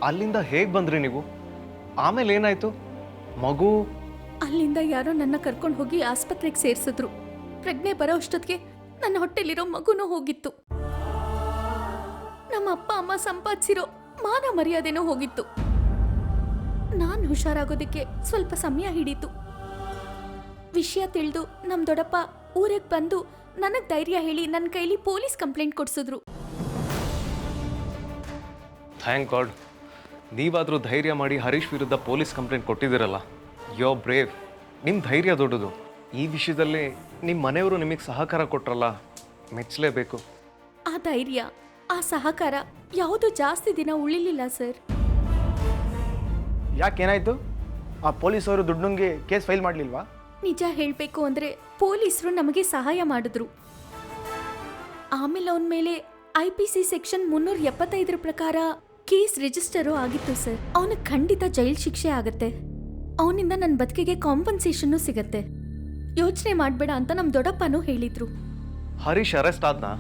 ಅಲ್ಲಿಂದ ಹೇಗೆ ಬಂದ್ರಿ ನೀವು? ಆಮೇಲೆ ಏನಾಯ್ತು? ಮಗು ಅಲ್ಲಿಂದ ಯಾರೋ ನನ್ನ ಕರ್ಕೊಂಡು ಹೋಗಿ ಆಸ್ಪತ್ರೆಗೆ ಸೇರಿಸಿದ್ರು. ಪ್ರಜ್ಞೆ ಬರೋ ಅಷ್ಟೊತ್ತಿಗೆ ನನ್ನ ಹೊಟ್ಟೆಲಿರೋ ಮಗುನೂ ಹೋಗಿತ್ತು. ನಮ್ಮ ಅಪ್ಪ ಅಮ್ಮ ಸಂಪಾದಿಸಿರೋ ಮಾನ ಮರ್ಯಾದೆನೂ ಹೋಗಿತ್ತು. ನಾನು ಹುಷಾರಾಗೋದಕ್ಕೆ ಸ್ವಲ್ಪ ಸಮಯ ಹಿಡೀತು. ವಿಷಯ ತಿಳಿದು ನಮ್ಮ ದೊಡ್ಡಪ್ಪ ಊರಿಗೆ ಬಂದು ನನಗೆ ಧೈರ್ಯ ಹೇಳಿ ನನ್ನ ಕೈಲಿ ಪೊಲೀಸ್ ಕಂಪ್ಲೇಂಟ್ ಕೊಡ್ಸಿದ್ರು. ಥ್ಯಾಂಕ್ ಗಾಡ್, ನೀವಾದರೂ ಧೈರ್ಯ ಮಾಡಿ ಹರೀಶ್ ವಿರುದ್ಧ ಪೊಲೀಸ್ ಕಂಪ್ಲೇಂಟ್ ಕೊಟ್ಟಿದ್ದೀರಲ್ಲ. ಯೋ ಬ್ರೇವ್. ನಿಮ್ಮ ಧೈರ್ಯ ದೊಡ್ಡದು. ಈ ವಿಷಯದಲ್ಲಿ ನಿಮ್ಮ ಮನೆಯವರು ನಿಮಗೆ ಸಹಕಾರ ಕೊಟ್ರಲ್ಲ, ಮೆಚ್ಚಲೇಬೇಕು. ಆ ಧೈರ್ಯ, ಆ ಸಹಕಾರ ಯಾವುದು ಜಾಸ್ತಿ ದಿನ ಉಳಿಲಿಲ್ಲ ಸರ್. ಯಾಕೇನಾಯ್ತು? ಆ ಪೊಲೀಸವರು ದುಡ್ಡುಂಗೆ ಕೇಸ್ ಫೈಲ್ ಮಾಡಲಿಲ್ವಾ? ನಿಜ ಹೇಳಬೇಕು ಅಂದರೆ ಪೊಲೀಸರು ನಮಗೆ ಸಹಾಯ ಮಾಡಿದ್ರು. ಆಮೇಲೆ ಅವನ ಮೇಲೆ IPC ಸೆಕ್ಷನ್ 375 ಪ್ರಕಾರ ಕೇಸ್ ರಿಜಿಸ್ಟರು ಆಗಿತ್ತು ಸರ್. ಅವನಿಗೆ ಖಂಡಿತ ಜೈಲ್ ಶಿಕ್ಷೆ ಆಗತ್ತೆ. ಅವನಿಂದ ನನ್ನ ಬದುಕಿಗೆ ಕಾಂಪನ್ಸೇಷನ್ನು ಸಿಗತ್ತೆ. ಯೋಚನೆ ಮಾಡಬೇಡ ಅಂತ ನಮ್ಮ ದೊಡ್ಡಪ್ಪನೂ ಹೇಳಿದ್ರು. ಹರೀಶ್ ಅರೆಸ್ಟ್ ಆದ್ನಾ?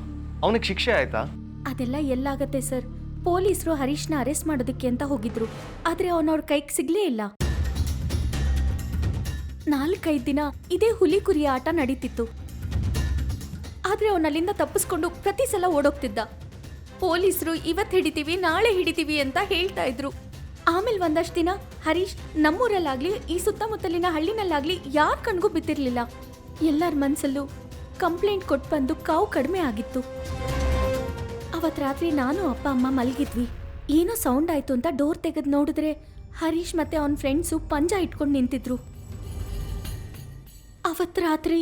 ಅವನಿಗೆ ಶಿಕ್ಷೆ ಆಯ್ತಾ? ಅದೆಲ್ಲ ಎಲ್ಲಾಗತ್ತೆ ಸರ್. ಪೊಲೀಸರು ಹರೀಶ್ನ ಅರೆಸ್ಟ್ ಮಾಡೋದಕ್ಕೆ ಅಂತ ಹೋಗಿದ್ರು. ಆದರೆ ಅವನವ್ರ ಕೈಗೆ ಸಿಗ್ಲೇ ಇಲ್ಲ. 4-5 ದಿನ ಇದೇ ಹುಲಿ ಕುರಿಯ ಆಟ ನಡೀತಿತ್ತು. ಆದ್ರೆ ಅವನಲ್ಲಿಂದ ತಪ್ಪಿಸ್ಕೊಂಡು ಪ್ರತಿ ಸಲ ಓಡೋಗ್ತಿದ್ದ. ಪೊಲೀಸರು ಇವತ್ತು ಹಿಡಿತೀವಿ ನಾಳೆ ಹಿಡಿತೀವಿ ಅಂತ ಹೇಳ್ತಾ ಇದ್ರು. ಆಮೇಲೆ ಒಂದಷ್ಟು ದಿನ ಹರೀಶ್ ನಮ್ಮೂರಲ್ಲಾಗ್ಲಿ ಈ ಸುತ್ತಮುತ್ತಲಿನ ಹಳ್ಳಿನಲ್ಲಾಗ್ಲಿ ಯಾರ ಕಣ್ಗೂ ಬಿದ್ದಿರ್ಲಿಲ್ಲ. ಎಲ್ಲರ ಮನ್ಸಲ್ಲೂ ಕಂಪ್ಲೇಂಟ್ ಕೊಟ್ಟು ಬಂದು ಕಾವು ಕಡಿಮೆ ಆಗಿತ್ತು. ಅವತ್ ರಾತ್ರಿ ನಾನು ಅಪ್ಪ ಅಮ್ಮ ಮಲಗಿದ್ವಿ. ಏನೋ ಸೌಂಡ್ ಆಯ್ತು ಅಂತ ಡೋರ್ ತೆಗೆದು ನೋಡಿದ್ರೆ ಹರೀಶ್ ಮತ್ತೆ ಅವನ ಫ್ರೆಂಡ್ಸು ಪಂಜ ಇಟ್ಕೊಂಡು ನಿಂತಿದ್ರು. ಅವತ್ ರಾತ್ರಿ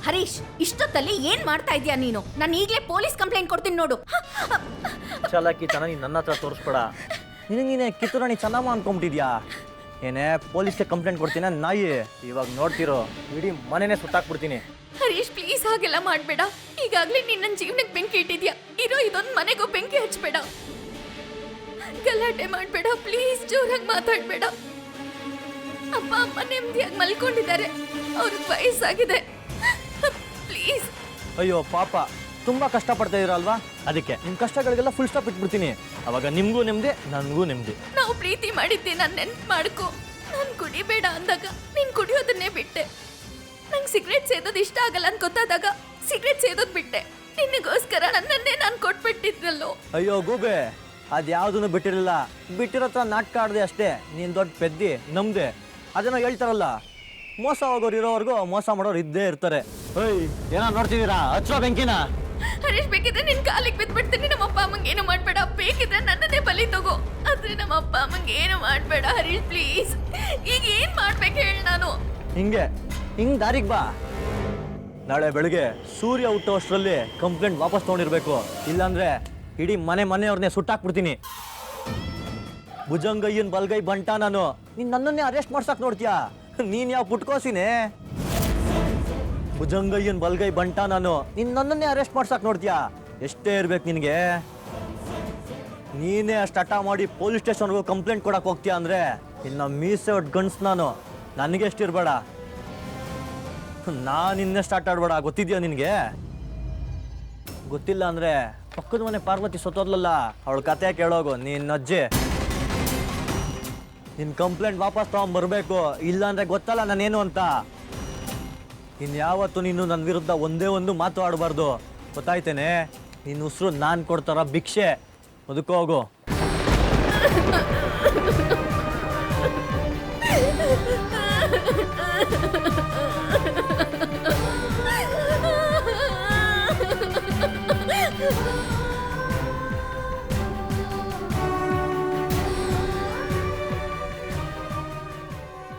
ಹರೀಶ್, ಇಷ್ಟೊತ್ತಲ್ಲಿ ಏನ್ ಮಾಡ್ತಾ ಇದೀಯಾ ನೀನು? ನಾನು ಈಗಲೇ ಪೊಲೀಸ್ ಕಂಪ್ಲೇಂಟ್ ಕೊಡ್ತೀನಿ ನೋಡು. ಚಾಲಾಕಿ ತನ ನೀನು ನನ್ನ ಹತ್ರ ತೋರಿಸ್ಬೇಡ. ನೀನೇ ಕಿತ್ತೂರಾಣಿ ಚೆನ್ನಮ್ಮ ಅನ್ಕೊಂಬಿಟ್ಟಿದ್ಯಾ? ಏನೇ ಪೊಲೀಸ್ಗೆ ಕಂಪ್ಲೇಂಟ್ ಕೊಡ್ತೀನಿ ನಾಯಿ. ಇವಾಗ ನೋಡ್ತಿರೋ ಇಡೀ ಮನೆನೇ ಸುಟ್ಟಾಕ್ಬಿಡ್ತೀನಿ. ಹರೀಶ್ ಪ್ಲೀಸ್ ಹಾಗೆಲ್ಲ ಮಾಡಬೇಡ. ಈಗಾಗಲೇ ನೀನು ನನ್ನ ಜೀವನಕ್ಕೆ ಬೆಂಕಿ ಇಟ್ಟಿದ್ಯಾ. ಇರೋ ಇದೊಂದು ಮನೆಗೂ ಬೆಂಕಿ ಹಚ್ಚಬೇಡ. ಗಲಾಟೆ ಮಾಡಬೇಡ ಪ್ಲೀಸ್. ಜೋರಾಗಿ ಮಾತಾಡಬೇಡ. ಅಪ್ಪ ಅಮ್ಮ ನೆಮ್ಮದಿಯಾಗಿ ಮಲ್ಕೊಂಡಿದ್ದಾರೆ. ಅವ್ರಿಗೆ ವಯಸ್ಸಾಗಿದೆ. ಪ್ಲೀಸ್. ಅಯ್ಯೋ ಪಾಪ, ತುಂಬಾ ಕಷ್ಟಪಡ್ತಾ ಇದ್ದೀರಲ್ವಾ? ಅದಕ್ಕೆ ನಿಮ್ಮ ಕಷ್ಟಗಳಿಗೆಲ್ಲ ಫುಲ್ ಸ್ಟಾಪ್ ಇಟ್ಬಿಡ್ತೀನಿ. ಅವಾಗ ನಿಮಗೂ ನೆಮ್ಮದಿ, ನನಗೂ ನೆಮ್ಮದಿ. ನಾವು ಪ್ರೀತಿ ಮಾಡಿದ್ದೆ ನಾನು ನೆನ್ಪು ಮಾಡ್ಕೊ. ನಾನು ಕುಡಿಬೇಡ ಅಂದಾಗ ನೀನು ಕುಡಿಯೋದನ್ನೇ ಬಿಟ್ಟೆ. ನಂಗೆ ಸಿಗರೇಟ್ ಸೇದೋದು ಇಷ್ಟ ಆಗಲ್ಲ ಅಂತ ಗೊತ್ತಾದಾಗ ಸಿಗರೇಟ್ ಸೇದೋದು ಬಿಟ್ಟೆ. ನಿನಗೋಸ್ಕರ ನನ್ನನ್ನೇ ನಾನು ಕೊಟ್ಬಿಟ್ಟಿದ್ನಲ್ಲೋ. ಅಯ್ಯೋ ಗೂಬೆ, ಅದ್ಯಾವುದನ್ನು ಬಿಟ್ಟಿರಲಿಲ್ಲ. ಬಿಟ್ಟಿರೋತ್ರ ನಾಟಕ ಆಡದೆ ಅಷ್ಟೇ. ನೀನು ದೊಡ್ಡ ಪೆದ್ದಿ ನಮ್ದೆ. ಅದನ್ನ ಹೇಳ್ತಾರಲ್ಲ, ಮೋಸ ಹೋಗೋರು ಇರೋವರೆಗೂ ಮೋಸ ಮಾಡೋರು ಇದ್ದೇ ಇರ್ತಾರೆ. ಏಯ್, ಏನೋ ನೋಡ್ತಿದ್ದೀರಾ? ಹಚ್ಚೋ ಬೆಂಕಿನ. ಹರೀಶ್, ಬೇಕಿದ್ರೆ ನಿನ್ ಕಾಲಿಗೆ ಬಿದ್ಬಿಡ್ತೀನಿ. ನಮ್ಮ ಅಪ್ಪ ಅಮ್ಮಂಗೆ ಏನು ಮಾಡಬೇಡ. ಬೇಕಿದ್ರೆ ನನ್ನನ್ನೇ ಬಲಿ ತಗೋ. ಆದ್ರೆ ನಮ್ಮ ಅಪ್ಪ ಅಮ್ಮಂಗೆ ಏನು ಮಾಡಬೇಡ ಹರೀಶ್ ಪ್ಲೀಸ್. ಈಗ ಏನ್ ಮಾಡ್ಬೇಕು ಹೇಳಿ ನಾನು? ಹಿಂಗ್ ದಾರಿಗೆ ಬಾ. ನಾಳೆ ಬೆಳಗ್ಗೆ ಸೂರ್ಯ ಹುಟ್ಟೋಷ್ಟರಲ್ಲಿ ಕಂಪ್ಲೇಂಟ್ ವಾಪಸ್ ತೊಗೊಂಡಿರ್ಬೇಕು. ಇಲ್ಲಾಂದ್ರೆ ಇಡೀ ಮನೆಯವ್ರನ್ನೇ ಸುಟ್ಟಾಕ್ಬಿಡ್ತೀನಿ. ಭುಜಂಗಯ್ಯನ್ ಬಲ್ಗೈ ಬಂಟ ನಾನು. ನೀನ್ ನನ್ನನ್ನೇ ಅರೆಸ್ಟ್ ಮಾಡ್ಸಕ್ ನೋಡ್ತೀಯಾ? ನೀನ್ ಯಾವ ಪುಟ್ಕೋಸಿನೇ? ಭುಜಂಗಯ್ಯನ್ ಬಲ್ಗೈ ಬಂಟ ನಾನು. ನೀನ್ ನನ್ನನ್ನೇ ಅರೆಸ್ಟ್ ಮಾಡ್ಸಕ್ ನೋಡ್ತೀಯಾ? ಎಷ್ಟೇ ಇರ್ಬೇಕು ನಿನಗೆ? ನೀನೇ ಅಷ್ಟು ಹಠ ಮಾಡಿ ಪೊಲೀಸ್ ಸ್ಟೇಷನ್ಗೂ ಕಂಪ್ಲೇಂಟ್ ಕೊಡಕ್ ಹೋಗ್ತೀಯಾ ಅಂದ್ರೆ ಇನ್ನು ಮೀಸೆ ಒಟ್ಟು ಗಂಡ್ಸ್ ನಾನು. ನನಗೆ ಎಷ್ಟಿರ್ಬೇಡ. ನಾನು ಇನ್ನೆಷ್ಟು ಆಟ ಆಡ್ಬೇಡ, ಗೊತ್ತಿದ್ಯಾ ನಿನಗೆ? ಗೊತ್ತಿಲ್ಲ ಅಂದ್ರೆ ಪಕ್ಕದ ಮನೆ ಪಾರ್ವತಿ ಸತ್ತೋದ್ಲಲ್ಲ, ಅವಳ ಕತೆ ಕೇಳೋಗು. ನಿನ್ನ ಅಜ್ಜಿ ನಿನ್ನ ಕಂಪ್ಲೇಂಟ್ ವಾಪಸ್ ತಗೊಂಡ್ಬರ್ಬೇಕು. ಇಲ್ಲಾಂದ್ರೆ ಗೊತ್ತಲ್ಲ ನಾನೇನು ಅಂತ. ಇನ್ಯಾವತ್ತು ನೀನು ನನ್ನ ವಿರುದ್ಧ ಒಂದೇ ಒಂದು ಮಾತು ಆಡಬಾರ್ದು, ಗೊತ್ತಾಯ್ತೇನೆ? ನಿನ್ನ ಉಸಿರು ನಾನು ಕೊಡ್ತಾರ ಭಿಕ್ಷೆ. ಹೋಗು.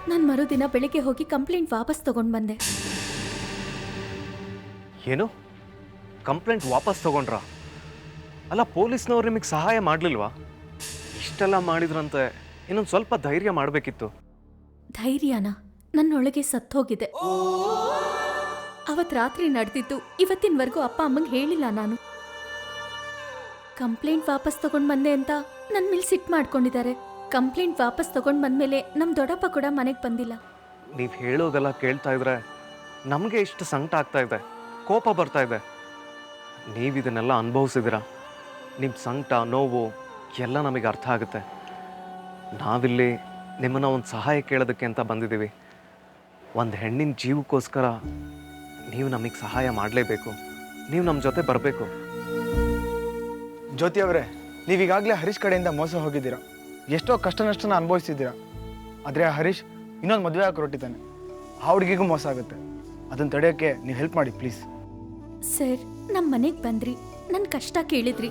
ನಾನು ಮರುದಿನ ಬೆಳಿಗ್ಗೆ ಹೋಗಿ ಕಂಪ್ಲೇಂಟ್ ವಾಪಸ್ ತಗೊಂಡು ಬಂದೆ. ಏನು? ಕಂಪ್ಲೇಂಟ್ ವಾಪಸ್ ತಗೊಂಡ್ರಾ? ಅಲ್ಲ, ಪೊಲೀಸ್ನವ್ರು ನಿಮಗೆ ಸಹಾಯ ಮಾಡಲಿಲ್ವಾ? ಇಷ್ಟೆಲ್ಲ ಮಾಡಿದ್ರಂತೆ, ಇನ್ನೊಂದು ಸ್ವಲ್ಪ ಧೈರ್ಯ ಮಾಡಬೇಕಿತ್ತು. ಧೈರ್ಯನ ನನ್ನೊಳಗೆ ಸತ್ತೋಗಿದೆ. ಅವತ್ ರಾತ್ರಿ ನಡೆದಿದ್ದು ಇವತ್ತಿನವರೆಗೂ ಅಪ್ಪ ಅಮ್ಮಂಗೆ ಹೇಳಿಲ್ಲ ನಾನು. ಕಂಪ್ಲೇಂಟ್ ವಾಪಸ್ ತಗೊಂಡ್ ಬಂದೆ ಅಂತ ನನ್ ಮೇಲೆ ಸಿಟ್ ಮಾಡ್ಕೊಂಡಿದ್ದಾರೆ. ಕಂಪ್ಲೇಂಟ್ ವಾಪಸ್ ತಗೊಂಡ್ ಬಂದ್ಮೇಲೆ ನಮ್ ದೊಡ್ಡಪ್ಪ ಕೂಡ ಮನೆಗೆ ಬಂದಿಲ್ಲ. ನೀವು ಹೇಳೋದೆಲ್ಲ ಕೇಳ್ತಾ ಇದ್ರೆ ನಮಗೆ ಇಷ್ಟು ಸಂಕಟ ಆಗ್ತಾ ಇದೆ, ಕೋಪ ಬರ್ತಾ ಇದೆ. ನೀವು ಇದನ್ನೆಲ್ಲ ಅನುಭವಿಸಿದ್ದೀರ. ನಿಮ್ಮ ಸಂಕಟ ನೋವು ಎಲ್ಲ ನಮಗೆ ಅರ್ಥ ಆಗುತ್ತೆ. ನಾವಿಲ್ಲಿ ನಿಮ್ಮನ್ನು ಒಂದು ಸಹಾಯ ಕೇಳೋದಕ್ಕೆ ಅಂತ ಬಂದಿದ್ದೀವಿ. ಒಂದು ಹೆಣ್ಣಿನ ಜೀವಕ್ಕೋಸ್ಕರ ನೀವು ನಮಗೆ ಸಹಾಯ ಮಾಡಲೇಬೇಕು. ನೀವು ನಮ್ಮ ಜೊತೆ ಬರಬೇಕು. ಜ್ಯೋತಿ ಅವರೇ, ನೀವೀಗಾಗಲೇ ಹರೀಶ್ ಕಡೆಯಿಂದ ಮೋಸ ಹೋಗಿದ್ದೀರಾ. ಎಷ್ಟೋ ಕಷ್ಟ ನಷ್ಟನ ಅನುಭವಿಸಿದ್ದೀರಾ. ಆದರೆ ಆ ಹರೀಶ್ ಇನ್ನೊಂದು ಮದುವೆ ಹಾಕಿ ಹೊರಟಿದ್ದಾನೆ. ಆ ಹುಡುಗಿಗೂ ಮೋಸ ಆಗುತ್ತೆ. ಅದನ್ನು ತಡೆಯೋಕ್ಕೆ ನೀವು ಹೆಲ್ಪ್ ಮಾಡಿ ಪ್ಲೀಸ್. ಸರ್, ನಮ್ಮ ಮನೆಗೆ ಬಂದ್ರಿ, ನನ್ನ ಕಷ್ಟ ಕೇಳಿದ್ರಿ,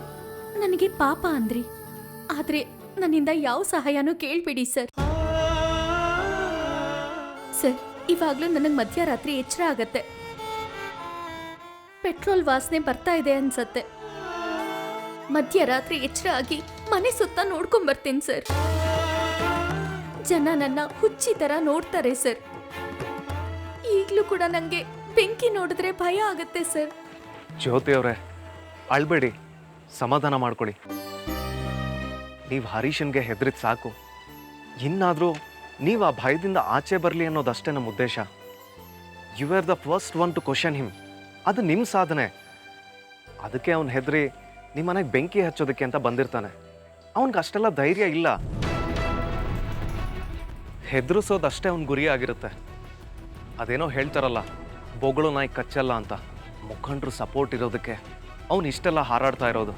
ನನಗೆ ಪಾಪ ಅಂದ್ರಿ. ಆದ್ರೆ ನನ್ನಿಂದ ಯಾವ ಸಹಾಯನೂ ಕೇಳ್ಬೇಡಿ ಸರ್. ಸರ್, ಇವಾಗ್ಲೂ ನನಗೆ ಮಧ್ಯರಾತ್ರಿ ಎಚ್ಚರ ಆಗತ್ತೆ. ಪೆಟ್ರೋಲ್ ವಾಸನೆ ಬರ್ತಾ ಇದೆ ಅನ್ಸತ್ತೆ. ಮಧ್ಯರಾತ್ರಿ ಎಚ್ಚರ ಆಗಿ ಮನೆ ಸುತ್ತ ನೋಡ್ಕೊಂಡ್ ಬರ್ತೀನಿ ಸರ್. ಜನ ನನ್ನ ಹುಚ್ಚಿ ತರ ನೋಡ್ತಾರೆ ಸರ್. ಈಗ್ಲೂ ಕೂಡ ನಂಗೆ ಬೆಂಕಿ ನೋಡಿದ್ರೆ ಭಯ ಆಗತ್ತೆ ಸರ್. ಜ್ಯೋತಿ ಅವರೇ, ಅಳ್ಬೇಡಿ, ಸಮಾಧಾನ ಮಾಡ್ಕೊಳ್ಳಿ. ನೀವು ಹರೀಶನ್ಗೆ ಹೆದರಿದ್ ಸಾಕು. ಇನ್ನಾದರೂ ನೀವು ಆ ಭಯದಿಂದ ಆಚೆ ಬರಲಿ ಅನ್ನೋದಷ್ಟೇ ನಮ್ಮ ಉದ್ದೇಶ. You are the first one to question him. ಅದು ನಿಮ್ಮ ಸಾಧನೆ. ಅದಕ್ಕೆ ಅವನು ಹೆದರಿ ನಿಮ್ಮ ಮನೆಗೆ ಬೆಂಕಿ ಹಚ್ಚೋದಕ್ಕೆ ಅಂತ ಬಂದಿರ್ತಾನೆ. ಅವನಿಗೆ ಅಷ್ಟೆಲ್ಲ ಧೈರ್ಯ ಇಲ್ಲ. ಹೆದರಿಸೋದಷ್ಟೇ ಅವನ ಗುರಿ ಆಗಿರುತ್ತೆ. ಅದೇನೋ ಹೇಳ್ತಾರಲ್ಲ, ಬೊಗಳು ನಾಯಿ ಕಚ್ಚಲ್ಲ ಅಂತ. ಮುಖಂಡರು ಸಪೋರ್ಟ್ ಇರೋದಕ್ಕೆ ಅವನು ಇಷ್ಟೆಲ್ಲ ಹಾರಾಡ್ತಾ ಇರೋದು.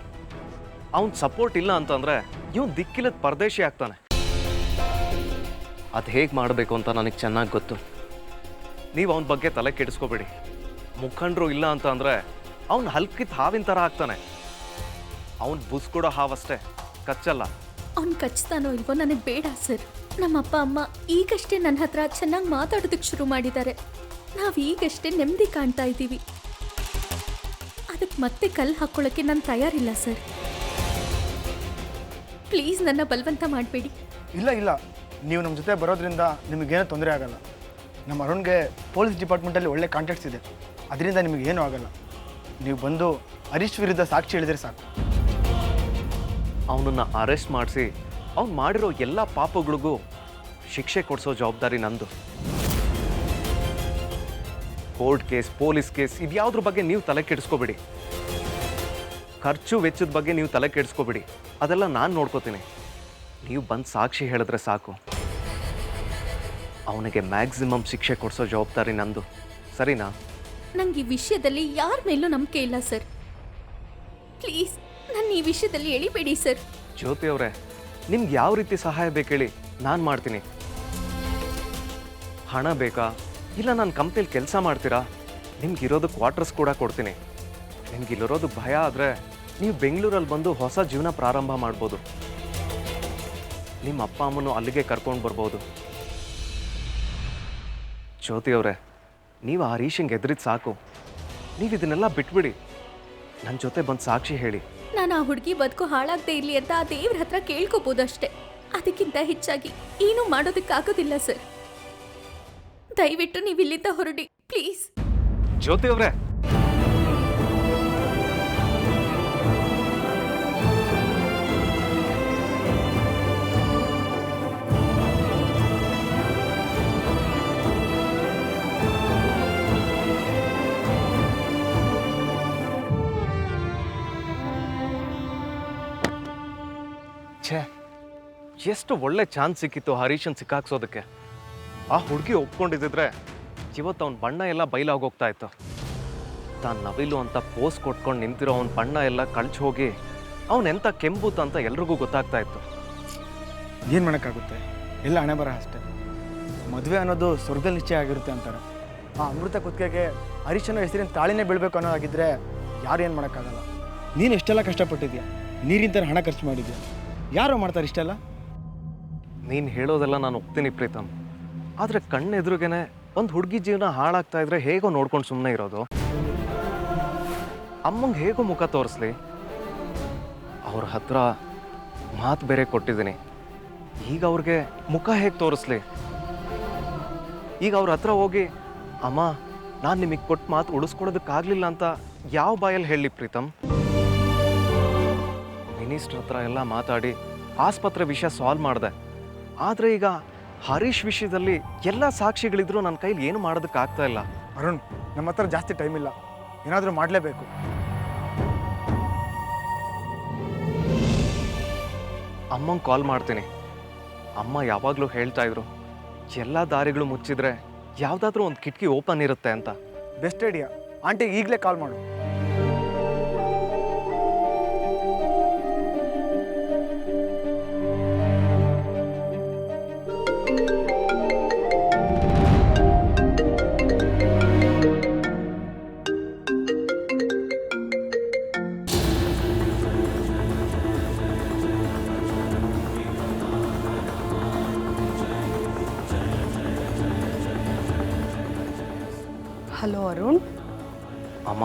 ಅವನ ಸಪೋರ್ಟ್ ಇಲ್ಲ ಅಂತಂದರೆ ಇವನು ದಿಕ್ಕಿಲ್ಲದ ಪರದೇಶಿ ಆಗ್ತಾನೆ. ಅದು ಹೇಗೆ ಮಾಡಬೇಕು ಅಂತ ನನಗೆ ಚೆನ್ನಾಗಿ ಗೊತ್ತು. ನೀವು ಅವನ ಬಗ್ಗೆ ತಲೆ ಕೆಡಿಸ್ಕೋಬೇಡಿ. ಮುಖಂಡರು ಇಲ್ಲ ಅಂತ ಅಂದರೆ ಅವನು ಹಲ್ಕಿತ್ ಹಾವಿನ ಥರ ಆಗ್ತಾನೆ. ಅವನು ಬುಸ್ಕೊಡೋ ಹಾವಷ್ಟೇ, ಕಚ್ಚಲ್ಲ. ಅವ್ನು ಕಚ್ತಾನೋ ಇಲ್ವೋ ನನಗೆ ಬೇಡ ಸರ್. ನಮ್ಮ ಅಪ್ಪ ಅಮ್ಮ ಈಗಷ್ಟೇ ನನ್ನ ಹತ್ರ ಚೆನ್ನಾಗಿ ಮಾತಾಡೋದಕ್ಕೆ ಶುರು ಮಾಡಿದ್ದಾರೆ. ನಾವು ಈಗಷ್ಟೇ ನೆಮ್ಮದಿ ಕಾಣ್ತಾ ಇದ್ದೀವಿ. ಅದಕ್ಕೆ ಮತ್ತೆ ಕಲ್ಲು ಹಾಕ್ಕೊಳ್ಳೋಕ್ಕೆ ನಾನು ತಯಾರಿಲ್ಲ ಸರ್. ಪ್ಲೀಸ್ ನನ್ನ ಬಲವಂತ ಮಾಡಬೇಡಿ. ಇಲ್ಲ ಇಲ್ಲ, ನೀವು ನಮ್ಮ ಜೊತೆ ಬರೋದ್ರಿಂದ ನಿಮಗೇನೂ ತೊಂದರೆ ಆಗಲ್ಲ. ನಮ್ಮ ಅರುಣ್ಗೆ ಪೊಲೀಸ್ ಡಿಪಾರ್ಟ್ಮೆಂಟಲ್ಲಿ ಒಳ್ಳೆ ಕಾಂಟ್ಯಾಕ್ಟ್ಸ್ ಇದೆ. ಅದರಿಂದ ನಿಮಗೇನೂ ಆಗಲ್ಲ. ನೀವು ಬಂದು ಹರೀಶ್ ವಿರುದ್ಧ ಸಾಕ್ಷಿ ಹೇಳಿದ್ರೆ ಸಾಕು. ಅವನನ್ನು ಅರೆಸ್ಟ್ ಮಾಡಿಸಿ ಅವ್ನು ಮಾಡಿರೋ ಎಲ್ಲ ಪಾಪಗಳಿಗೂ ಶಿಕ್ಷೆ ಕೊಡಿಸೋ ಜವಾಬ್ದಾರಿ ನಂದು. ಕೋರ್ಟ್ ಕೇಸ್, ಪೊಲೀಸ್ ಕೇಸ್, ಇದ್ಯಾವುದ್ರ ಬಗ್ಗೆ ನೀವು ತಲೆ ಕೆಡಿಸ್ಕೋಬೇಡಿ. ಖರ್ಚು ವೆಚ್ಚದ ಬಗ್ಗೆ ನೀವು ತಲೆ ಕೆಡಿಸ್ಕೋಬೇಡಿ. ಅದೆಲ್ಲ ನಾನು ನೋಡ್ಕೋತೀನಿ. ನೀವು ಬಂದು ಸಾಕ್ಷಿ ಹೇಳಿದ್ರೆ ಸಾಕು. ಅವನಿಗೆ ಮ್ಯಾಕ್ಸಿಮಮ್ ಶಿಕ್ಷೆ ಕೊಡಿಸೋ ಜವಾಬ್ದಾರಿ ನಂದು. ಸರಿನಾ? ನಂಗೆ ಈ ವಿಷಯದಲ್ಲಿ ಯಾರ ಮೇಲೂ ನಂಬಿಕೆ ಇಲ್ಲ ಸರ್. ಪ್ಲೀಸ್ ನನ್ನ ಈ ವಿಷಯದಲ್ಲಿ ಎಳಿಬೇಡಿ ಸರ್. ಜ್ಯೋತಿ ಅವರೇ, ನಿಮ್ಗೆ ಯಾವ ರೀತಿ ಸಹಾಯ ಬೇಕೇಳಿ, ನಾನು ಮಾಡ್ತೀನಿ. ಹಣ ಬೇಕಾ? ಇಲ್ಲ ನಾನು ಕಂಪ್ನಿಲಿ ಕೆಲಸ ಮಾಡ್ತೀರಾ? ನಿಮ್ಗಿರೋದು ಕ್ವಾರ್ಟರ್ಸ್ ಕೂಡ ಕೊಡ್ತೀನಿ. ನಿಮ್ಗಿಲ್ಲಿರೋದು ಭಯ ಆದರೆ ನೀವು ಬೆಂಗಳೂರಲ್ಲಿ ಬಂದು ಹೊಸ ಜೀವನ ಪ್ರಾರಂಭ ಮಾಡ್ಬೋದು. ನಿಮ್ಮ ಅಪ್ಪ ಅಮ್ಮನೂ ಅಲ್ಲಿಗೆ ಕರ್ಕೊಂಡು ಬರ್ಬೋದು. ಜ್ಯೋತಿ ಅವರೇ, ನೀವು ಆ ಹರೀಶಂಗೆ ಎದುರಿದ್ ಸಾಕು. ನೀವು ಇದನ್ನೆಲ್ಲ ಬಿಟ್ಬಿಡಿ. ನನ್ನ ಜೊತೆ ಬಂದು ಸಾಕ್ಷಿ ಹೇಳಿ. ನಾನು ಆ ಹುಡುಗಿ ಬದುಕು ಹಾಳಾಗದೆ ಇರಲಿ ಅಂತ ಆ ದೇವ್ರ ಹತ್ರ ಕೇಳ್ಕೋಬೋದಷ್ಟೇ. ಅದಕ್ಕಿಂತ ಹೆಚ್ಚಾಗಿ ಏನೂ ಮಾಡೋದಕ್ಕಾಗೋದಿಲ್ಲ ಸರ್. ದಯವಿಟ್ಟು ನೀವು ಇಲ್ಲಿಂದ ಹೊರಡಿ ಪ್ಲೀಸ್. ಜ್ಯೋತಿ ಅವರೇ, ಛೇ, ಎಷ್ಟು ಒಳ್ಳೆ ಚಾನ್ಸ್ ಸಿಕ್ಕಿತ್ತು ಹರೀಶನ್ ಸಿಕ್ಕಾಕ್ಸೋದಕ್ಕೆ. ಆ ಹುಡುಗಿ ಒಪ್ಕೊಂಡಿದ್ದಿದ್ರೆ ಇವತ್ತು ಅವನ ಬಣ್ಣ ಎಲ್ಲ ಬಯಲಾಗೋಗ್ತಾ ಇತ್ತು. ತಾನು ನವಿಲು ಅಂತ ಪೋಸ್ ಕೊಟ್ಕೊಂಡು ನಿಂತಿರೋ ಅವನ ಬಣ್ಣ ಎಲ್ಲ ಕಳ್ಚಿ ಹೋಗಿ ಅವನೆಂಥ ಕೆಂಬೂತ ಅಂತ ಎಲ್ರಿಗೂ ಗೊತ್ತಾಗ್ತಾ ಇತ್ತು. ಏನು ಮಾಡೋಕ್ಕಾಗುತ್ತೆ, ಎಲ್ಲ ಹಣೆ ಬರ ಅಷ್ಟೇ. ಮದುವೆ ಅನ್ನೋದು ಸ್ವರ್ಗದಲ್ಲಿ ನಿಶ್ಚಯ ಆಗಿರುತ್ತೆ ಅಂತಾರೆ. ಆ ಅಮೃತ ಕುತ್ತಿಗೆಗೆ ಹರೀಶನ ಹೆಸರಿನ ತಾಳಿನೇ ಬೀಳಬೇಕು ಅನ್ನೋದಾಗಿದ್ದರೆ ಯಾರು ಏನು ಮಾಡೋಕ್ಕಾಗಲ್ಲ. ನೀನು ಎಷ್ಟೆಲ್ಲ ಕಷ್ಟಪಟ್ಟಿದ್ಯಾ, ನೀರಿನ ಥರ ಹಣ ಖರ್ಚು ಮಾಡಿದ್ಯಾ. ಯಾರು ಮಾಡ್ತಾರೆ ಇಷ್ಟೆಲ್ಲ? ನೀನು ಹೇಳೋದೆಲ್ಲ ನಾನು ಒಪ್ತೀನಿ ಪ್ರೀತಮ್. ಆದರೆ ಕಣ್ಣೆದುರುಗೇನೆ ಒಂದು ಹುಡುಗಿ ಜೀವನ ಹಾಳಾಗ್ತಾ ಇದ್ರೆ ಹೇಗೋ ನೋಡ್ಕೊಂಡು ಸುಮ್ಮನೆ ಇರೋದು? ಅಮ್ಮಂಗೆ ಹೇಗೋ ಮುಖ ತೋರಿಸ್ಲಿ? ಅವ್ರ ಹತ್ರ ಮಾತು ಬೇರೆ ಕೊಟ್ಟಿದ್ದೀನಿ. ಈಗ ಅವ್ರಿಗೆ ಮುಖ ಹೇಗೆ ತೋರಿಸ್ಲಿ? ಈಗ ಅವ್ರ ಹತ್ರ ಹೋಗಿ ಅಮ್ಮ ನಾನು ನಿಮಗೆ ಕೊಟ್ಟು ಮಾತು ಉಳಿಸ್ಕೊಡೋದಕ್ಕಾಗಲಿಲ್ಲ ಅಂತ ಯಾವ ಬಾಯಲ್ಲಿ ಹೇಳಲಿ ಪ್ರೀತಮ್? ಮಿನಿಸ್ಟ್ರ್ ಹತ್ರ ಎಲ್ಲ ಮಾತಾಡಿ ಆಸ್ಪತ್ರೆ ವಿಷಯ ಸಾಲ್ವ್ ಮಾಡಿದೆ. ಆದರೆ ಈಗ ಹರೀಶ್ ವಿಷಯದಲ್ಲಿ ಎಲ್ಲ ಸಾಕ್ಷಿಗಳಿದ್ರು ನನ್ನ ಕೈಲಿ ಏನು ಮಾಡೋದಕ್ಕಾಗ್ತಾ ಇಲ್ಲ. ಅರುಣ್, ನಮ್ಮ ಹತ್ರ ಜಾಸ್ತಿ ಟೈಮ್ ಇಲ್ಲ, ಏನಾದರೂ ಮಾಡಲೇಬೇಕು. ಅಮ್ಮಂಗೆ ಕಾಲ್ ಮಾಡ್ತೀನಿ. ಅಮ್ಮ ಯಾವಾಗಲೂ ಹೇಳ್ತಾ ಇದ್ರು ಎಲ್ಲ ದಾರಿಗಳು ಮುಚ್ಚಿದ್ರೆ ಯಾವುದಾದ್ರೂ ಒಂದು ಕಿಟಕಿ ಓಪನ್ ಇರುತ್ತೆ ಅಂತ. Best idea. ಆಂಟಿಗೆ ಈಗಲೇ ಕಾಲ್ ಮಾಡು. ಹಲೋ ಅರುಣ್. ಅಮ್ಮ,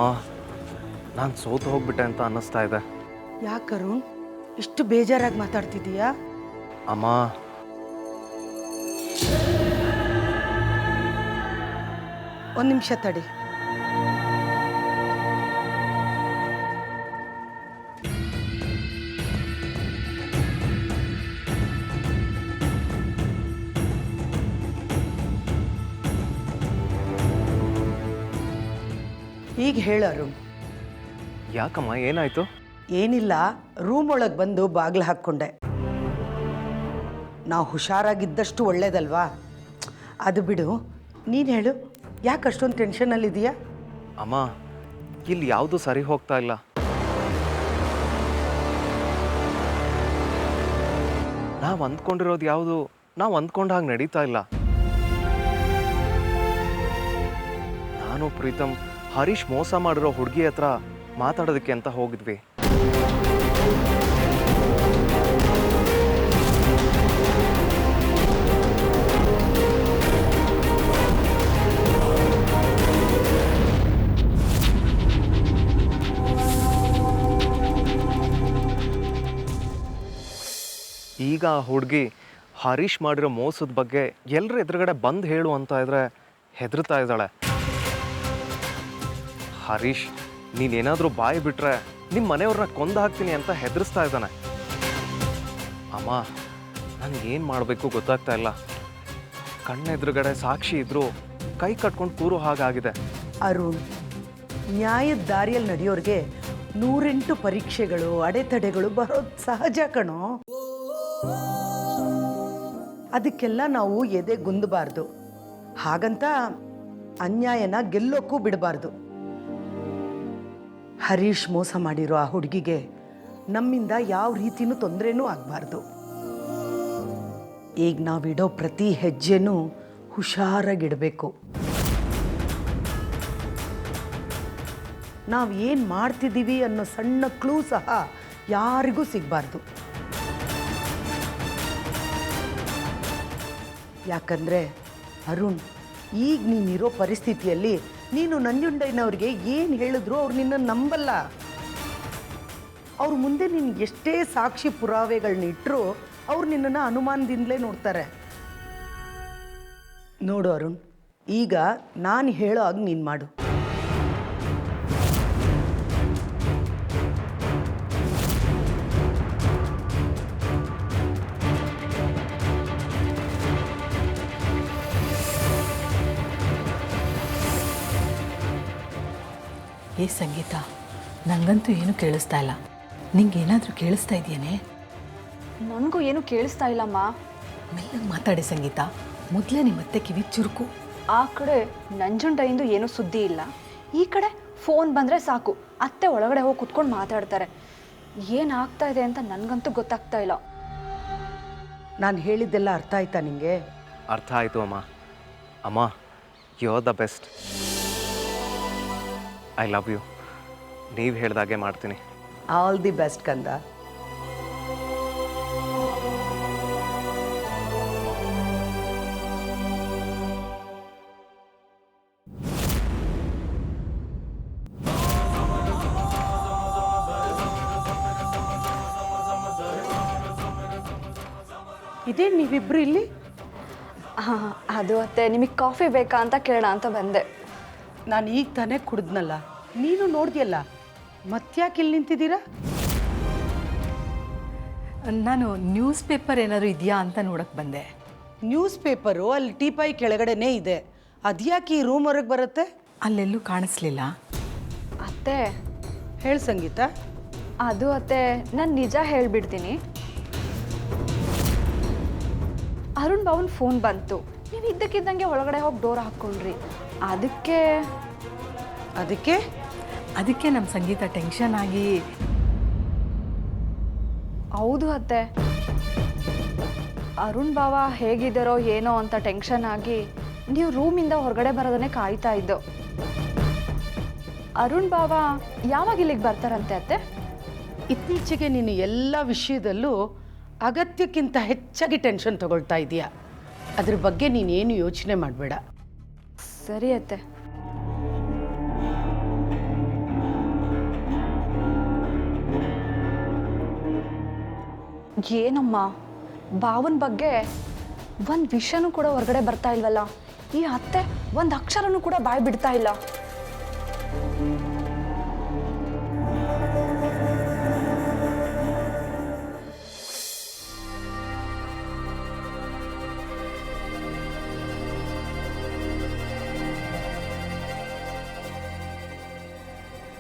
ನಾನು ಸೋತು ಹೋಗ್ಬಿಟ್ಟೆ ಅಂತ ಅನ್ನಿಸ್ತಾ ಇದೆ. ಯಾಕೆ ಅರುಣ್ ಇಷ್ಟು ಬೇಜಾರಾಗಿ ಮಾತಾಡ್ತಿದ್ದೀಯಾ? ಅಮ್ಮ, ಒಂದು ನಿಮಿಷ ತಡಿ. ಈಗ ಹೇಳು ಅರುಣ್. ಯಾಕಮ್ಮ, ಏನಾಯ್ತು? ಏನಿಲ್ಲ, ರೂಮ್ ಒಳಗೆ ಬಂದು ಬಾಗಿಲು ಹಾಕ್ಕೊಂಡೆ. ನಾವು ಹುಷಾರಾಗಿದ್ದಷ್ಟು ಒಳ್ಳೇದಲ್ವಾ? ಅದು ಬಿಡು, ನೀನು ಹೇಳು, ಯಾಕೆ ಅಷ್ಟೊಂದು ಟೆನ್ಷನಲ್ಲಿದೆಯಾ? ಅಮ್ಮ, ಇಲ್ಲಿ ಯಾವುದು ಸರಿ ಹೋಗ್ತಾ ಇಲ್ಲ. ನಾವು ಅಂದ್ಕೊಂಡಿರೋದು ಯಾವುದು ನಾವು ಅಂದ್ಕೊಂಡ ಹಾಗೆ ನಡೀತಾ ಇಲ್ಲ. ನಾನು ಪ್ರೀತಮ್ ಹರೀಶ್ ಮೋಸ ಮಾಡಿರೋ ಹುಡುಗಿ ಹತ್ರ ಮಾತಾಡೋದಕ್ಕೆ ಅಂತ ಹೋಗಿದ್ವಿ. ಈಗ ಆ ಹುಡುಗಿ ಹರೀಶ್ ಮಾಡಿರೋ ಮೋಸದ ಬಗ್ಗೆ ಎಲ್ಲರ ಎದುರುಗಡೆ ಬಂದು ಹೇಳು ಅಂತ ಇದ್ರೆ ಹೆದರ್ತಾ ಇದ್ದಾಳೆ. ಹರೀಶ್, ನೀನೇನಾದರೂ ಬಾಯಿ ಬಿಟ್ರೆ ನಿಮ್ಮ ಮನೆಯವ್ರನ್ನ ಕೊಂದು ಹಾಕ್ತೀನಿ ಅಂತ ಹೆದರಿಸ್ತಾ ಇದ್ದಾನೆ. ಅಮ್ಮ, ನನಗೇನು ಮಾಡಬೇಕು ಗೊತ್ತಾಗ್ತಾ ಇಲ್ಲ. ಕಣ್ಣೆದುರುಗಡೆ ಸಾಕ್ಷಿ ಇದ್ರೂ ಕೈ ಕಟ್ಕೊಂಡು ಕೂರೋ ಹಾಗಾಗಿದೆ. ಅರುಣ್, ನ್ಯಾಯದ ದಾರಿಯಲ್ಲಿ ನಡೆಯೋರಿಗೆ 108 ಪರೀಕ್ಷೆಗಳು ಅಡೆತಡೆಗಳು ಬರೋದು ಸಹಜ ಕಣೋ. ಅದಕ್ಕೆಲ್ಲ ನಾವು ಎದೆ ಗುಂದಬಾರ್ದು. ಹಾಗಂತ ಅನ್ಯಾಯನ ಗೆಲ್ಲೋಕ್ಕೂ ಬಿಡಬಾರ್ದು. ಹರೀಶ್ ಮೋಸ ಮಾಡಿರೋ ಆ ಹುಡುಗಿಗೆ ನಮ್ಮಿಂದ ಯಾವ ರೀತಿನೂ ತೊಂದರೆನೂ ಆಗಬಾರ್ದು. ಈಗ ನಾವಿಡೋ ಪ್ರತಿ ಹೆಜ್ಜೆನೂ ಹುಷಾರಾಗಿಡಬೇಕು. ನಾವು ಏನು ಮಾಡ್ತಿದ್ದೀವಿ ಅನ್ನೋ ಸಣ್ಣ ಕ್ಲೂ ಸಹ ಯಾರಿಗೂ ಸಿಗಬಾರ್ದು. ಯಾಕಂದರೆ ಅರುಣ್, ಈಗ ನೀನಿರೋ ಪರಿಸ್ಥಿತಿಯಲ್ಲಿ ನೀನು ನಂಜುಂಡಯ್ಯನವ್ರಿಗೆ ಏನು ಹೇಳಿದ್ರು ಅವ್ರು ನಿನ್ನನ್ನು ನಂಬಲ್ಲ. ಅವ್ರ ಮುಂದೆ ನೀನು ಎಷ್ಟೇ ಸಾಕ್ಷಿ ಪುರಾವೆಗಳನ್ನ ಇಟ್ಟರು ಅವ್ರು ನಿನ್ನನ್ನು ಅನುಮಾನದಿಂದಲೇ ನೋಡ್ತಾರೆ. ನೋಡು ಅರುಣ್, ಈಗ ನಾನು ಹೇಳೋ ಹಾಗೆ ನೀನು ಮಾಡು. ಏ ಸಂಗೀತ, ನನಗಂತೂ ಏನೂ ಕೇಳಿಸ್ತಾ ಇಲ್ಲ. ನಿಂಗೇನಾದರೂ ಕೇಳಿಸ್ತಾ ಇದೆಯೇನೆ? ನನಗೂ ಏನು ಕೇಳಿಸ್ತಾ ಇಲ್ಲಮ್ಮ. ಮೆಲ್ಲಗೆ ಮಾತಾಡಿ ಸಂಗೀತ, ಮೊದಲೇ ನಿಮ್ಮತ್ತೆ ಕಿವಿ ಚುರುಕು. ಆ ಕಡೆ ನಂಜುಂಡಯ್ಯಂದು ಏನೂ ಸುದ್ದಿ ಇಲ್ಲ, ಈ ಕಡೆ ಫೋನ್ ಬಂದರೆ ಸಾಕು ಅತ್ತೆ ಒಳಗಡೆ ಹೋಗಿ ಕುತ್ಕೊಂಡು ಮಾತಾಡ್ತಾರೆ. ಏನಾಗ್ತಾ ಇದೆ ಅಂತ ನನಗಂತೂ ಗೊತ್ತಾಗ್ತಾ ಇಲ್ಲ. ನಾನು ಹೇಳಿದ್ದೆಲ್ಲ ಅರ್ಥ ಆಯ್ತಾ ನಿಮಗೆ? ಅರ್ಥ ಆಯಿತು ಅಮ್ಮ. ಅಮ್ಮ, you are the best. I love you. ನೀವು ಹೇಳ್ದಾಗೆ ಮಾಡ್ತೀನಿ. ಆಲ್ ದಿ ಬೆಸ್ಟ್ ಕಂದ. ಇದೇನು ನೀವಿಬ್ರು ಇಲ್ಲಿ? ಅದು ಅತ್ತೆ, ನಿಮಗೆ ಕಾಫಿ ಬೇಕಾ ಅಂತ ಕೇಳೋಣ ಅಂತ ಬಂದೆ. ನಾನು ಈಗ ತಾನೇ ಕುಡಿದ್ನಲ್ಲ, ನೀನು ನೋಡ್ದಿಯಲ್ಲ, ಮತ್ತ್ಯಾಕೆ ಇಲ್ಲಿ ನಿಂತಿದ್ದೀರಾ? ನಾನು ನ್ಯೂಸ್ ಪೇಪರ್ ಏನಾದ್ರು ಇದೆಯಾ ಅಂತ ನೋಡಕ್ಕೆ ಬಂದೆ. ನ್ಯೂಸ್ ಪೇಪರು ಅಲ್ಲಿ ಟೀಪಾಯಿ ಕೆಳಗಡೆನೇ ಇದೆ, ಅದ್ಯಾಕೆ ಈ ರೂಮ್ ಹೊರಗೆ ಬರುತ್ತೆ? ಅಲ್ಲೆಲ್ಲೂ ಕಾಣಿಸ್ಲಿಲ್ಲ. ಅತ್ತೆ, ಹೇಳು ಸಂಗೀತ. ಅದು ಅತ್ತೆ, ನಾನು ನಿಜ ಹೇಳ್ಬಿಡ್ತೀನಿ. ಅರುಣ್ ಬಾವನ್ ಫೋನ್ ಬಂತು, ನೀವು ಇದ್ದಕ್ಕಿದ್ದಂಗೆ ಒಳಗಡೆ ಹೋಗಿ ಡೋರ್ ಹಾಕ್ಕೊಂಡ್ರಿ. ಅದಕ್ಕೆ ಅದಕ್ಕೆ ನಮ್ಮ ಸಂಗೀತ ಟೆನ್ಷನ್ ಆಗಿ. ಹೌದು ಅತ್ತೆ, ಅರುಣ್ ಬಾವ ಹೇಗಿದ್ದಾರೋ ಏನೋ ಅಂತ ಟೆನ್ಷನ್ ಆಗಿ ನೀವು ರೂಮಿಂದ ಹೊರಗಡೆ ಬರೋದನ್ನೇ ಕಾಯ್ತಾ ಇದ್ದು. ಅರುಣ್ ಬಾವ ಯಾವಾಗ ಇಲ್ಲಿಗೆ ಬರ್ತಾರಂತೆ ಅತ್ತೆ? ಇತ್ತೀಚೆಗೆ ನೀನು ಎಲ್ಲ ವಿಷಯದಲ್ಲೂ ಅಗತ್ಯಕ್ಕಿಂತ ಹೆಚ್ಚಾಗಿ ಟೆನ್ಷನ್ ತಗೊಳ್ತಾ ಇದೀಯಾ. ಅದ್ರ ಬಗ್ಗೆ ನೀನೇನು ಯೋಚನೆ ಮಾಡಬೇಡ. ಸರಿ ಅತ್ತೆ. ಏನಮ್ಮ, ಬಾವನ ಬಗ್ಗೆ ಒಂದು ವಿಷಯನೂ ಕೂಡ ಹೊರಗಡೆ ಬರ್ತಾ ಇಲ್ವಲ್ಲ? ಈ ಅತ್ತೆ ಒಂದು ಅಕ್ಷರನೂ ಕೂಡ ಬಾಯಿ ಬಿಡ್ತಾ ಇಲ್ಲ.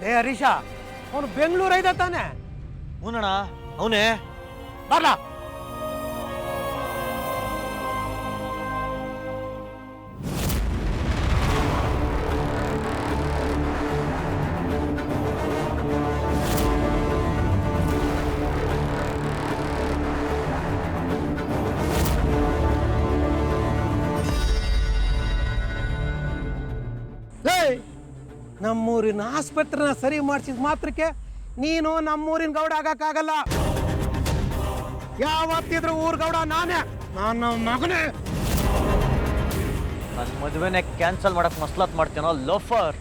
ಏ ಹರೀಶ, ಅವನು ಬೆಂಗಳೂರು ಐದ ತಾನೆ? ಹೂನಣ್ಣ, ಅವನೇ. ಬರ್ಲಾ? ನಮ್ಮೂರಿನ ಆಸ್ಪತ್ರೆನ ಸರಿ ಮಾಡಿಸಿದ ಮಾತ್ರಕ್ಕೆ ನೀನು ನಮ್ಮೂರಿನ ಗೌಡ ಆಗಕ್ಕಾಗಲ್ಲ. ಯಾವತ್ತಿದ್ರು ಊರ್ ಗೌಡ ನಾನೇ, ನನ್ನ ಮಗನೇ. ನನ್ನ ಮದುವೆನೇ ಕ್ಯಾನ್ಸಲ್ ಮಾಡಕ್ ಮಸ್ಲಾತ್ ಮಾಡ್ತೇನೋ ಲೋಫರ್.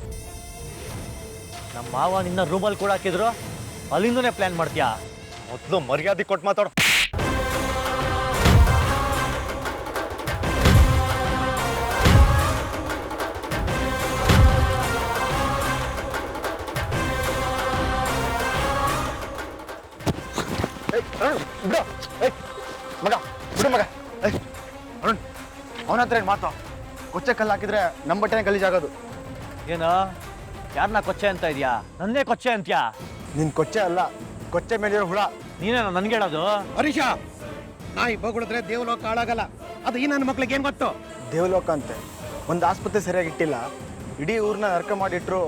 ನಮ್ಮ ಮಾವ ನಿನ್ನ ರೂಮಲ್ಲಿ ಕೂಡ ಹಾಕಿದ್ರು, ಅಲ್ಲಿಂದನೇ ಪ್ಲಾನ್ ಮಾಡ್ತೀಯಾ? ಮೊದಲು ಮರ್ಯಾದೆ ಕೊಟ್ಟು ಮಾತಾಡು. ಮಗ ಬಿಡು ಮಗ. ಅರುಣ್, ಅವನ ಹತ್ರ ಏನು ಮಾತು? ಕೊಚ್ಚೆ ಕಲ್ಲು ಹಾಕಿದ್ರೆ ನಮ್ಮ ಬಟ್ಟೆನೇ ಗಲೀಜಾಗೋದು. ಏನ ಯಾರನ್ನ ಕೊಚ್ಚೆ ಅಂತ ಇದೆಯಾ? ನನ್ನೇ ಕೊಚ್ಚೆ ಅಂತ್ಯಾ? ನಿನ್ ಕೊಚ್ಚೆ ಅಲ್ಲ, ಕೊಚ್ಚೆ ಮೇಲಿರೋ ಹುಳ. ನೀನೇನ ನನ್ಗೆ ಹೇಳೋದು? ಹರೀಶ, ನಾಯಿ ಬಗುಳಿದ್ರೆ ದೇವಲೋಕ ಹಾಳಾಗಲ್ಲ. ಅದು ಈ ನನ್ನ ಮಕ್ಳಿಗೆ ಏನ್ ಗೊತ್ತು? ದೇವಲೋಕ ಅಂತೆ ಒಂದು ಆಸ್ಪತ್ರೆ ಸರಿಯಾಗಿ ಇಟ್ಟಿಲ್ಲ, ಇಡೀ ಊರನ್ನ ನರ್ಕ ಮಾಡಿಟ್ರು.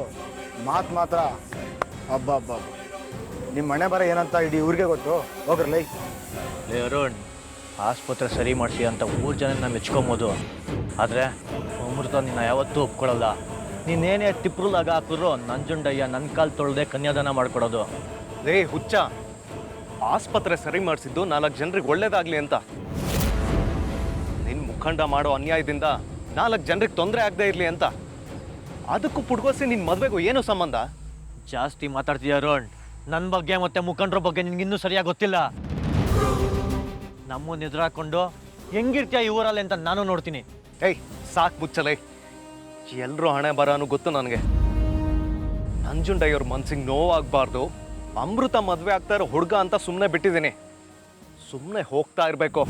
ಮಾತ್ರ ಹಬ್ಬ. ನಿಮ್ಮ ಮನೆ ಬರ ಏನಂತ ಇಡೀ ಊರಿಗೆ ಗೊತ್ತು. ಹೋಗ್ರಲ್ಲೈ. ಲೇ ಅರುಣ್, ಆಸ್ಪತ್ರೆ ಸರಿ ಮಾಡಿಸಿ ಅಂತ ಊರು ಜನ ಮೆಚ್ಕೊಬೋದು, ಆದರೆ ಅಮೃತ ನಿನ್ನ ಯಾವತ್ತೂ ಒಪ್ಕೊಳ್ಳಲ್ಲ. ನೀನೇನೇ ತಿಪ್ರುಲಾಗ ಹಾಕಿದ್ರು ನಂಜುಂಡಯ್ಯ ನನ್ನ ಕಾಲು ತೊಳೆದೇ ಕನ್ಯಾದಾನ ಮಾಡ್ಕೊಡೋದು. ಲೇ ಹುಚ್ಚ, ಆಸ್ಪತ್ರೆ ಸರಿ ಮಾಡಿಸಿದ್ದು 4 ಜನರಿಗೆ ಒಳ್ಳೇದಾಗ್ಲಿ ಅಂತ. ನಿನ್ನ ಮುಖಂಡ ಮಾಡೋ ಅನ್ಯಾಯದಿಂದ 4 ಜನರಿಗೆ ತೊಂದರೆ ಆಗದೆ ಇರಲಿ ಅಂತ. ಅದಕ್ಕೂ ಪುಡ್ಗೋಸಿ ನಿನ್ನ ಮದುವೆಗೂ ಏನು ಸಂಬಂಧ? ಜಾಸ್ತಿ ಮಾತಾಡ್ತೀಯ ಅರುಣ್. ನನ್ನ ಬಗ್ಗೆ ಮತ್ತೆ ಮುಖಂಡರ ಬಗ್ಗೆ ನಿನ್ಗಿನ್ನೂ ಸರಿಯಾಗಿ ಗೊತ್ತಿಲ್ಲ. ನಮ್ಮನ್ನ ಎದುರಾಕೊಂಡು ಹೆಂಗಿರ್ತೀಯ ಈ ಊರಲ್ಲಿ ಅಂತ ನಾನು ನೋಡ್ತೀನಿ. ಏಯ್ ಸಾಕು ಮುಚ್ಚಲೇ. ಎಲ್ಲರೂ ಹಣೆ ಬರಾನು ಗೊತ್ತು ನನಗೆ. ನಂಜುಂಡಯ್ಯವ್ರ ಮನ್ಸಿಗೆ ನೋವಾಗಬಾರ್ದು, ಅಮೃತ ಮದುವೆ ಆಗ್ತಾ ಇರೋ ಹುಡುಗ ಅಂತ ಸುಮ್ಮನೆ ಬಿಟ್ಟಿದ್ದೀನಿ. ಸುಮ್ಮನೆ ಹೋಗ್ತಾ ಇರಬೇಕು.